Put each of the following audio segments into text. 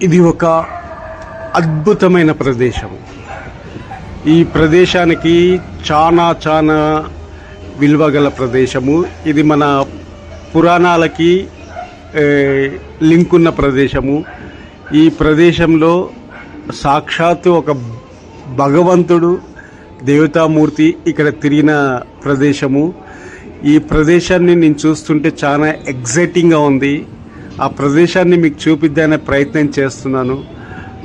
ఇది ఒక అద్భుతమైన ప్రదేశం. ఈ ప్రదేశానికి చాలా విలువ గల ప్రదేశము. ఇది మన పురాణాలకి లింక్ ఉన్న ప్రదేశము. ఈ ప్రదేశంలో సాక్షాత్తు ఒక భగవంతుడు, దేవతామూర్తి ఇక్కడ తిరిగిన ప్రదేశము. ఈ ప్రదేశాన్ని నేను చూస్తుంటే చాలా ఎగ్జైటింగ్గా ఉంది. ఆ ప్రదేశాన్ని మీకు చూపిద్దానే ప్రయత్నం చేస్తున్నాను.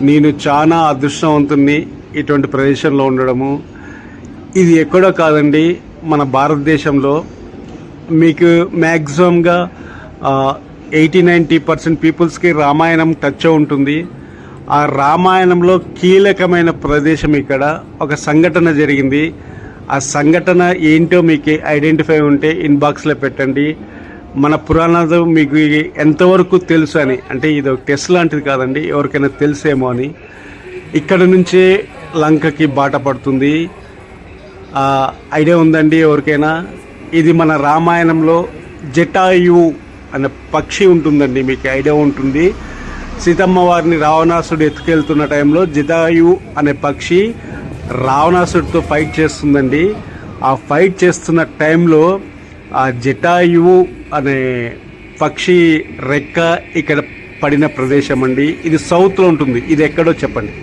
నేను చాలా అదృష్టవంతుణ్ణి ఇటువంటి ప్రదేశంలో ఉండడము. ఇది ఎక్కడో కాదండి, మన భారతదేశంలో. మీకు మ్యాక్సిమంగా 80-90% పీపుల్స్కి రామాయణం టచ్ ఉంటుంది. ఆ రామాయణంలో కీలకమైన ప్రదేశం ఇక్కడ ఒక సంఘటన జరిగింది. ఆ సంఘటన ఏంటో మీకు ఐడెంటిఫై ఉంటే ఇన్బాక్స్లో పెట్టండి. మన పురాణాలు మీకు ఎంతవరకు తెలుసు అని, అంటే ఇది ఒక టెస్ట్ లాంటిది కాదండి, ఎవరికైనా తెలుసేమో అని. ఇక్కడ నుంచే లంకకి బాట పడుతుంది. ఐడియా ఉందండి ఎవరికైనా? ఇది మన రామాయణంలో జటాయు అనే పక్షి ఉంటుందండి, మీకు ఐడియా ఉంటుంది. సీతమ్మ వారిని రావణాసుడు ఎత్తుకెళ్తున్న టైంలో జటాయు అనే పక్షి రావణాసుడితో ఫైట్ చేస్తుందండి. ఆ ఫైట్ చేస్తున్న టైంలో ఆ జటాయువు అనే పక్షి రెక్క ఇక్కడ పడిన ప్రదేశం అండి. ఇది సౌత్లో ఉంటుంది. ఇది ఎక్కడో చెప్పండి.